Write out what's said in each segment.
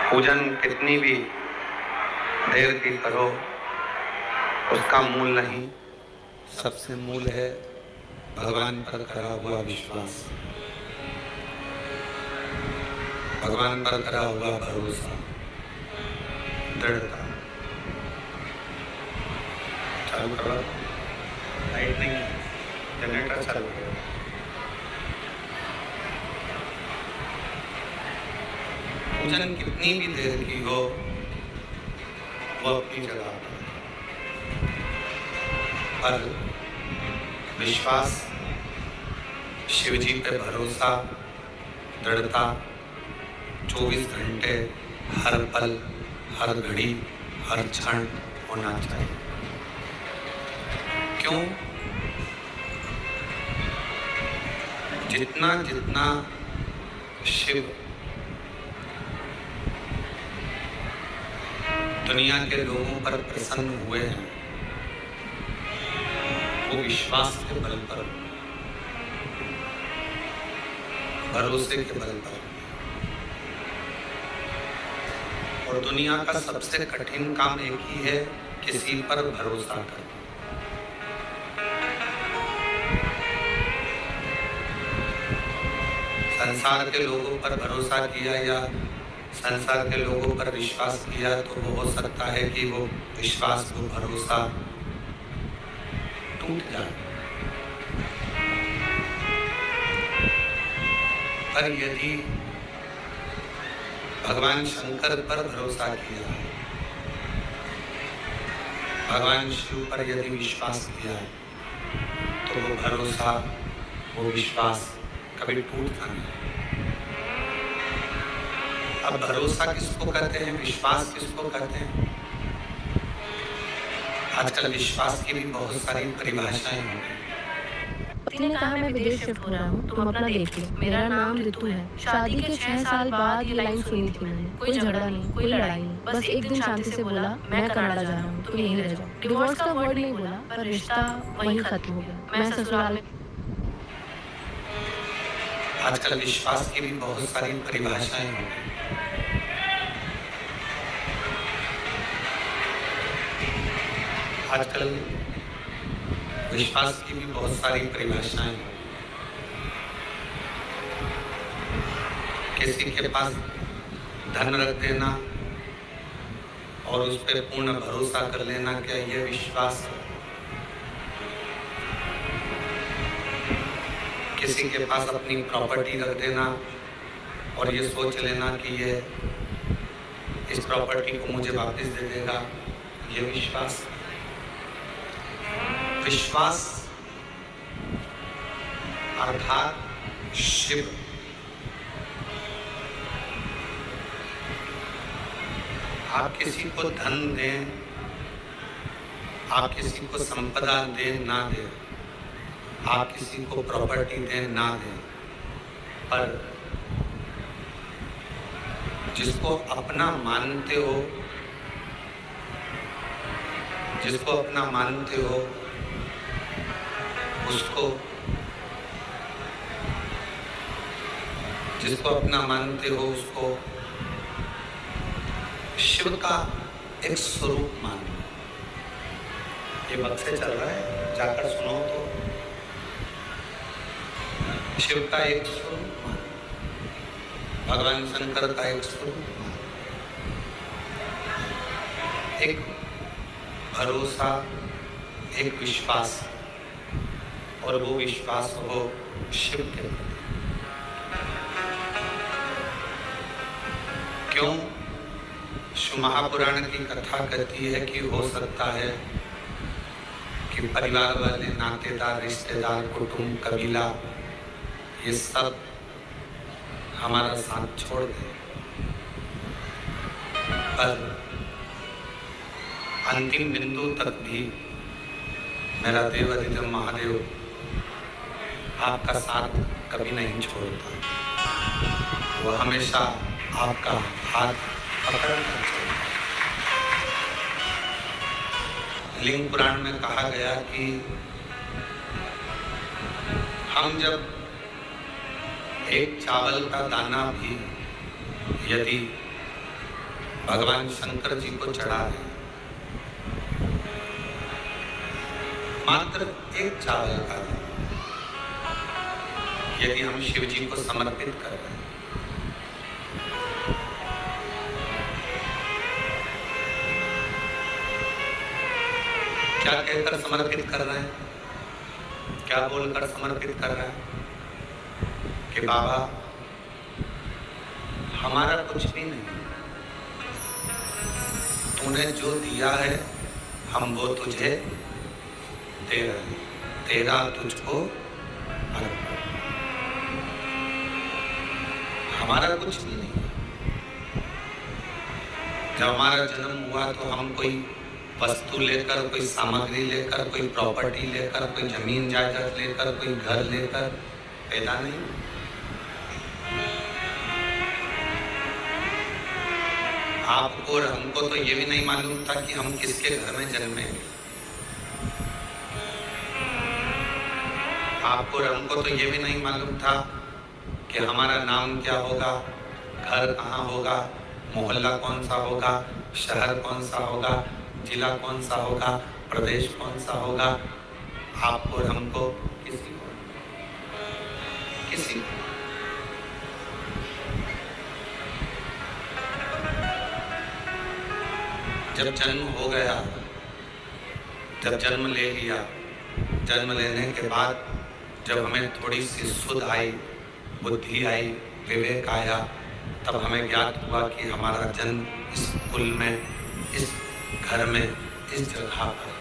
पूजन कितनी भी देर की करो उसका मूल नहीं, सबसे मूल है भगवान पर करा हुआ विश्वास, भगवान पर करा हुआ भरोसा, दृढ़ता। चालू करो, लाइट नहीं है, जनरेटर चालू करो। पूजन कितनी भी देर की हो वो अपनी जगह पर विश्वास, शिव जी पे भरोसा, दृढ़ता 24 घंटे हर पल, हर घड़ी, हर क्षण होना चाहिए। क्यों? जितना जितना शिव दुनिया के लोगों पर प्रसन्न हुए हैं वो विश्वास के बल पर, भरोसे के बल पर। और दुनिया का सबसे कठिन काम एक ही है, किसी पर भरोसा करना। संसार के लोगों पर भरोसा किया या संसार के लोगों पर विश्वास किया तो वो हो सकता है कि वो विश्वास, वो भरोसा टूट जाए। पर यदि भगवान शंकर पर भरोसा किया, भगवान शिव पर यदि विश्वास किया तो वो भरोसा, वो विश्वास कभी टूटता नहीं। अब भरोसा किसको कहते हैं, विश्वास किसको कहते हैं? आजकल विश्वास की भी बहुत सारी परिभाषाएं हैं। पति ने कहा मैं विदेश शिफ्ट हो रहा हूँ, तुम अपना देख लो। मेरा नाम ऋतु है। शादी के 6 साल बाद ये लाइन सुनी थी मैंने। कोई झगड़ा नहीं, कोई लड़ाई नहीं, बस एक दिन शांति से बोला मैं कनाडा जा रहा हूँ, तुम यहीं रह जाओ। डिवोर्स का वर्ड नहीं बोला, पर रिश्ता वहीं खत्म हो गया। मैं ससुराल में। आजकल विश्वास की भी बहुत सारी परिभाषाएं हैं। आजकल विश्वास की भी बहुत सारी परिभाषाएं हैं। किसी के पास धन रख देना और उस पर पूर्ण भरोसा कर लेना, क्या यह विश्वास है? किसी के पास अपनी प्रॉपर्टी रख देना और ये सोच लेना कि ये इस प्रॉपर्टी को मुझे वापस दे देगा, ये विश्वास। विश्वास अर्थात शिव आप किसी को धन दें, आप किसी को संपदा दें ना दें, आप किसी को प्रॉपर्टी दें ना दें, पर जिसको अपना मानते हो, जिसको अपना मानते हो उसको, जिसको अपना मानते हो उसको शिव का एक स्वरूप मानो। ये वक्त से चल रहा है, जाकर सुनो तो। शिव का एक स्वरूप मानो, भगवान शंकर का एक स्वरूप मानो, एक भरोसा, एक विश्वास, और वो विश्वास हो शिव के प्रति। क्यों? शिव महापुराण की कथा कहती है कि हो सकता है कि परिवार वाले, नातेदार, रिश्तेदार, कुटुंब, कबीला ये सब हमारा साथ छोड़ दे, पर अंतिम बिंदु तक भी मेरा देवाधिदेव महादेव आपका साथ कभी नहीं छोड़ता। वो हमेशा आपका हाथ पकड़ कर चलता। लिंग पुराण में कहा गया कि हम जब एक चावल का दाना भी यदि भगवान शंकर जी को चढ़ा रहे हैं। मात्र एक चावल का यदि हम शिव जी को समर्पित कर रहे हैं, क्या कहकर समर्पित कर रहे हैं, क्या बोलकर समर्पित कर रहे हैं कि बाबा हमारा कुछ भी नहीं, तूने जो दिया है हम वो तुझे दे रहे हैं, तेरा तुझको अर्पण। हमारा कुछ भी नहीं। जब हमारा जन्म हुआ तो हम कोई वस्तु लेकर, कोई सामग्री लेकर, कोई प्रॉपर्टी लेकर, कोई जमीन जायदाद लेकर, कोई घर लेकर पैदा नहीं। आपको और हमको तो ये भी नहीं मालूम था कि हम किसके घर में जन्मेंगे। आपको और हमको तो ये भी नहीं मालूम था कि हमारा नाम क्या होगा, घर कहाँ होगा, मोहल्ला कौन सा होगा, शहर कौन सा होगा, जिला कौन सा होगा, प्रदेश कौन सा होगा। आपको और हमको किसी जब जन्म हो गया, जब जन्म ले लिया, जन्म लेने के बाद जब हमें थोड़ी सी सुध आई, बुद्धि आई, विवेक आया, तब हमें ज्ञात हुआ कि हमारा जन्म इस कुल में, इस घर में, इस जगह पर।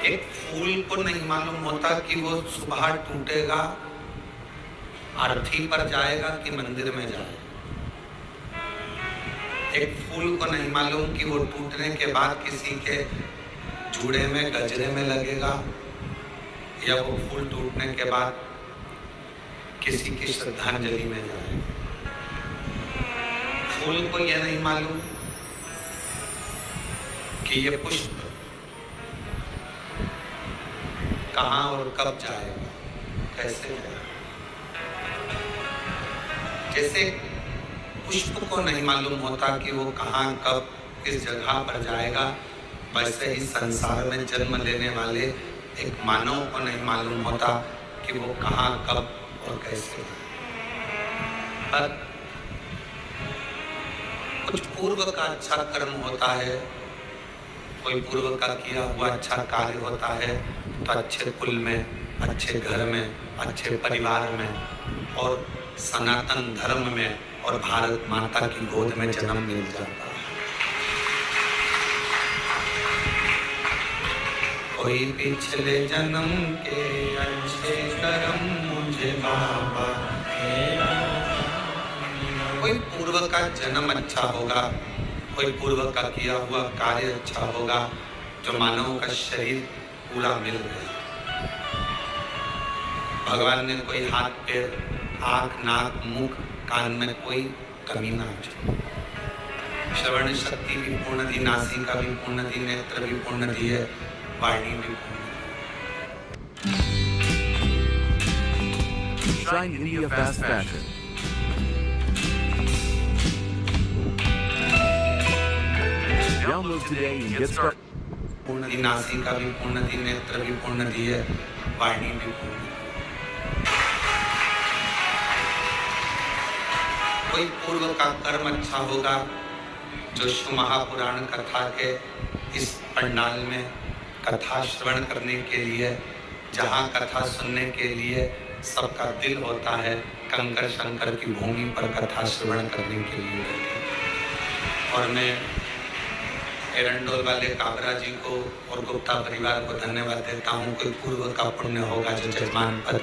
एक फूल को नहीं मालूम होता कि वो सुबह टूटेगा, अर्थी पर जाएगा कि मंदिर में जाएगा। एक फूल को नहीं मालूम कि वो टूटने के बाद किसी के जूड़े में, गजरे में लगेगा, या वो फूल टूटने के बाद किसी की श्रद्धांजलि में जाएगा। फूल को यह नहीं मालूम कि ये पुष्प कहाँ और कब जाएगा, कैसे जाएगा। जैसे पुष्प को नहीं मालूम होता कि वो कहाँ कब किस जगह पर जाएगा, वैसे ही संसार में जन्म लेने वाले एक मानव को नहीं मालूम होता कि वो कहाँ कब और कैसे। पर कुछ पूर्व का अच्छा कर्म होता है, कोई पूर्व का किया हुआ अच्छा कार्य होता है, तो अच्छे कुल में, अच्छे घर में, अच्छे परिवार में और सनातन धर्म में और भारत माता की गोद में जन्म मिल जाता है। कोई पिछले जन्म के अच्छे कर्म मुझे बाबा, कोई पूर्व का जन्म अच्छा होगा, कोई पूर्व का किया हुआ कार्य अच्छा होगा, जो मानव का शरीर पूरा मिल गया। भगवान ने कोई हाथ पैर, आँख, नाक, मुख, कान में कोई कमी ना हो। श्रवण शक्ति भी पूर्ण दी, नासिका भी पूर्ण दी, नेत्र भी पूर्ण दी है, वाणी भी पूर्ण। Shine India Fast Fashion. Download today and get started. पूर्ण दी, नासिका भी पूर्ण दी, नेत्र भी पूर्ण दी है, वाणी भी पूर्ण। कोई पूर्व का कर्म अच्छा होगा, जो शिव महापुराण कथा के इस पंडाल में कथा श्रवण करने के लिए, जहाँ कथा सुनने के लिए सबका दिल होता है, कंकर शंकर की भूमि पर कथा श्रवण करने के लिए। और मैं एरंडोल वाले काबरा जी को और गुप्ता परिवार को धन्यवाद देता हूँ। कोई पूर्व का पुण्य होगा जो जजमान पद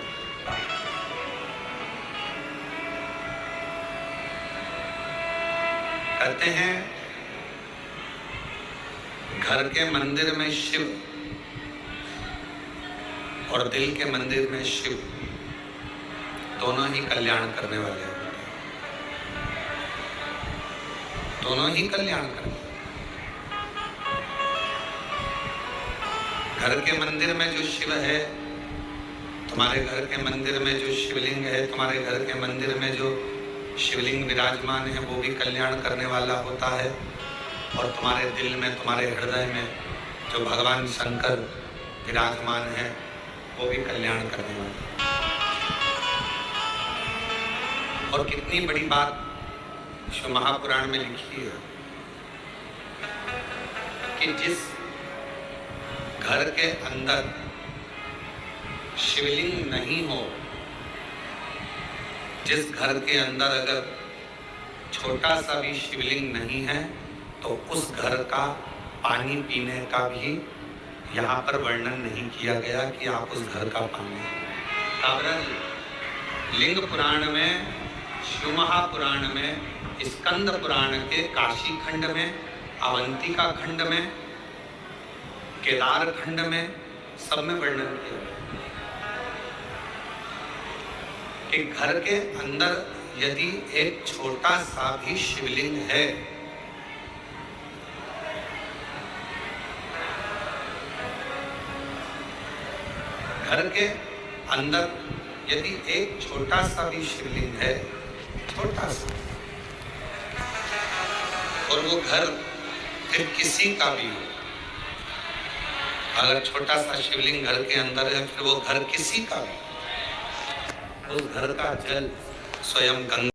कहते हैं। घर के मंदिर में शिव और दिल के मंदिर में शिव, दोनों ही कल्याण करने वाले होते हैं, दोनों ही कल्याण करने। घर के मंदिर में जो शिव है तुम्हारे घर के मंदिर में जो शिवलिंग है, तुम्हारे घर के मंदिर में जो शिवलिंग विराजमान है, वो भी कल्याण करने वाला होता है। और तुम्हारे दिल में, तुम्हारे हृदय में जो भगवान शंकर विराजमान है, वो भी कल्याण करने वाला। और कितनी बड़ी बात शिव महापुराण में लिखी है कि जिस घर के अंदर शिवलिंग नहीं हो, जिस घर के अंदर अगर छोटा सा भी शिवलिंग नहीं है, तो उस घर का पानी पीने का भी यहाँ पर वर्णन नहीं किया गया कि आप उस घर का पानी। अवरल लिंग पुराण में, शिव महापुराण में, स्कंद पुराण के काशी खंड में, अवंतिका खंड में, केदार खंड में, सब में वर्णन किया कि घर के अंदर यदि एक छोटा सा भी शिवलिंग है, घर के अंदर यदि एक छोटा सा भी शिवलिंग है, छोटा सा, और वो घर फिर किसी का भी हो, अगर छोटा सा शिवलिंग घर के अंदर है, फिर वो घर किसी का भी, उस घर का जल स्वयं गंगा